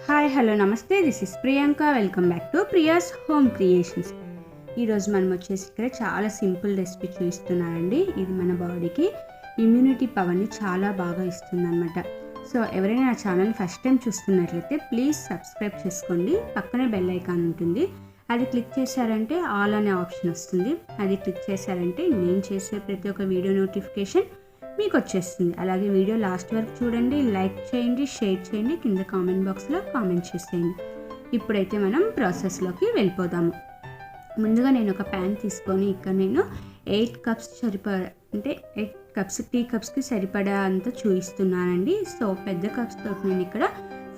Hi hello నమస్తే, this is Priyanka. Welcome back to Priya's home creations. ఈరోజు మనం వచ్చేసి ఇక్కడ చాలా సింపుల్ రెసిపీ చూపిస్తున్నానండి. ఇది మన బాడీకి ఇమ్యూనిటీ పవర్ని చాలా బాగా ఇస్తుందన్నమాట. సో ఎవరైనా నా ఛానల్ ఫస్ట్ టైం చూస్తున్నట్లయితే ప్లీజ్ సబ్స్క్రైబ్ చేసుకోండి. పక్కనే బెల్ ఐకాన్ ఉంటుంది, అది క్లిక్ చేశారంటే ఆల్ అనే ఆప్షన్ వస్తుంది. అది క్లిక్ చేశారంటే నేను చేసే ప్రతి ఒక్క వీడియో నోటిఫికేషన్ మీకు వచ్చేస్తుంది. అలాగే వీడియో లాస్ట్ వరకు చూడండి, లైక్ చేయండి, షేర్ చేయండి, కింద కామెంట్ బాక్స్లో కామెంట్ చేసేయండి. ఇప్పుడైతే మనం ప్రాసెస్లోకి వెళ్ళిపోదాము. ముందుగా నేను ఒక ప్యాన్ తీసుకొని ఇక్కడ నేను 8 కప్స్ అంటే 8 కప్స్ టీ కప్స్కి సరిపడా అంత చూపిస్తున్నానండి. సో పెద్ద కప్స్ తోటి నేను ఇక్కడ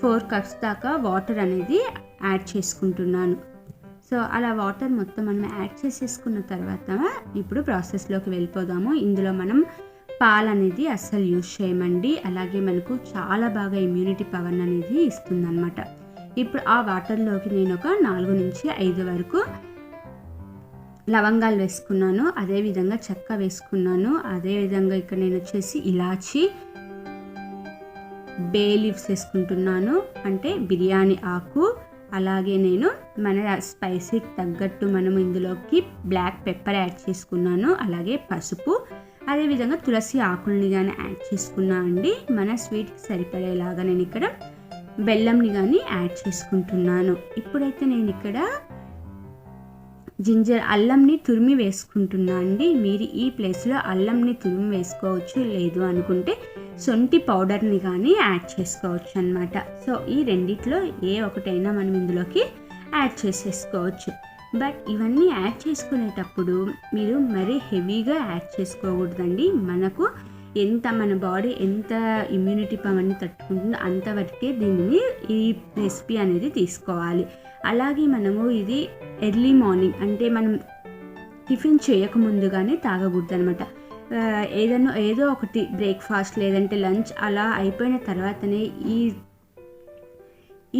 4 కప్స్ దాకా వాటర్ అనేది యాడ్ చేసుకుంటున్నాను. సో అలా వాటర్ మొత్తం మనం యాడ్ చేసేసుకున్న తర్వాత ఇప్పుడు ప్రాసెస్లోకి వెళ్ళిపోదాము. ఇందులో మనం పాలు అనేది అస్సలు యూజ్ చేయమండి. అలాగే మనకు చాలా బాగా ఇమ్యూనిటీ పవర్ అనేది ఇస్తుందన్నమాట. ఇప్పుడు ఆ వాటర్లోకి నేను ఒక 4 నుంచి 5 వరకు లవంగాలు వేసుకున్నాను, అదేవిధంగా చెక్క వేసుకున్నాను, అదేవిధంగా ఇక్కడ నేను వచ్చేసి ఇలాచి, బే లీవ్స్ వేసుకుంటున్నాను, అంటే బిర్యానీ ఆకు. అలాగే నేను మన స్పైసీకి తగ్గట్టు మనం ఇందులోకి బ్లాక్ పెప్పర్ యాడ్ చేసుకున్నాను, అలాగే పసుపు, అదేవిధంగా తులసి ఆకుల్ని కానీ యాడ్ చేసుకున్నా అండి. మన స్వీట్కి సరిపడేలాగా నేను ఇక్కడ బెల్లంని కానీ యాడ్ చేసుకుంటున్నాను. ఇప్పుడైతే నేను ఇక్కడ అల్లంని తురిమి వేసుకుంటున్నా అండి. మీరు ఈ ప్లేస్లో అల్లంని తురిమి వేసుకోవచ్చు, లేదు అనుకుంటే సొంటి పౌడర్ని కానీ యాడ్ చేసుకోవచ్చు అన్నమాట. సో ఈ రెండిట్లో ఏ ఒకటైనా మనం ఇందులోకి యాడ్ చేసేసుకోవచ్చు. బట్ ఇవన్నీ యాడ్ చేసుకునేటప్పుడు మీరు మరీ హెవీగా యాడ్ చేసుకోకూడదండి. మనకు మన బాడీ ఎంత ఇమ్యూనిటీ పవర్ని తట్టుకుంటుందో అంతవరకే దీనిని ఈ రెసిపీ అనేది తీసుకోవాలి. అలాగే మనము ఇది ఎర్లీ మార్నింగ్ అంటే మనం టిఫిన్ చేయకముందుగానే తాగకూడదు అనమాట. ఏదో ఒకటి బ్రేక్ఫాస్ట్ లేదంటే లంచ్ అలా అయిపోయిన తర్వాతనే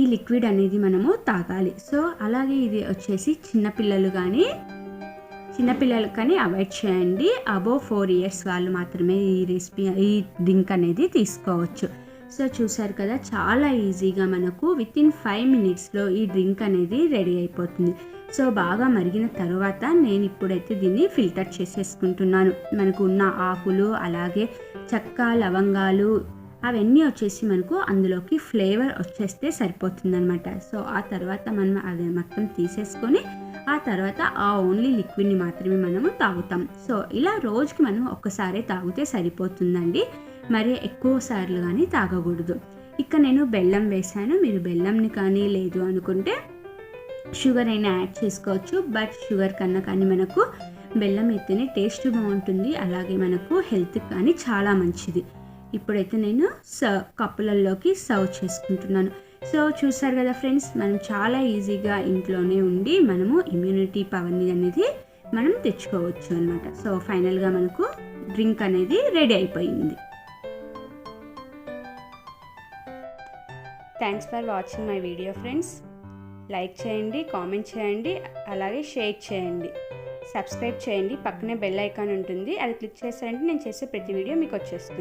ఈ లిక్విడ్ అనేది మనము తాగాలి. సో అలాగే ఇది వచ్చేసి చిన్నపిల్లలు కానీ అవాయిడ్ చేయండి. అబోవ్ 4 years వాళ్ళు మాత్రమే ఈ డ్రింక్ అనేది తీసుకోవచ్చు. సో చూసారు కదా, చాలా ఈజీగా మనకు వితిన్ 5 minutesలో ఈ డ్రింక్ అనేది రెడీ అయిపోతుంది. సో బాగా మరిగిన తర్వాత నేను ఇప్పుడైతే దీన్ని ఫిల్టర్ చేసేసుకుంటున్నాను. మనకు ఉన్న ఆకులు, అలాగే చెక్క, లవంగాలు అవన్నీ వచ్చేసి మనకు అందులోకి ఫ్లేవర్ వచ్చేస్తే సరిపోతుందన్నమాట. సో ఆ తర్వాత మనం అది మొత్తం తీసేసుకొని ఆ తర్వాత ఆ ఓన్లీ లిక్విడ్ని మాత్రమే మనము తాగుతాం. సో ఇలా రోజుకి మనం ఒక్కసారి తాగితే సరిపోతుందండి, మరి ఎక్కువ సార్లు కానీ తాగకూడదు. ఇక నేను బెల్లం వేసాను, మీరు బెల్లంని కానీ లేదు అనుకుంటే షుగర్ అయినా యాడ్ చేసుకోవచ్చు. బట్ షుగర్ కన్నా కానీ మనకు బెల్లం అయితేనే టేస్ట్ బాగుంటుంది, అలాగే మనకు హెల్త్కి కానీ చాలా మంచిది. ఇప్పుడైతే నేను కప్పులలోకి సర్వ్ చేసుకుంటున్నాను. సో చూసారు కదా ఫ్రెండ్స్, మనం చాలా ఈజీగా ఇంట్లోనే ఉండి మనము ఇమ్యూనిటీ పవర్ని అనేది మనం తెచ్చుకోవచ్చు అన్నమాట. సో ఫైనల్గా మనకు డ్రింక్ అనేది రెడీ అయిపోయింది. Thanks for watching my video friends. Like చేయండి, కామెంట్ చేయండి, అలాగే షేర్ చేయండి, సబ్స్క్రైబ్ చేయండి. పక్కనే బెల్ ఐకాన్ ఉంటుంది, అది క్లిక్ చేశారంటే నేను చేసే ప్రతి వీడియో మీకు వచ్చేస్తుంది.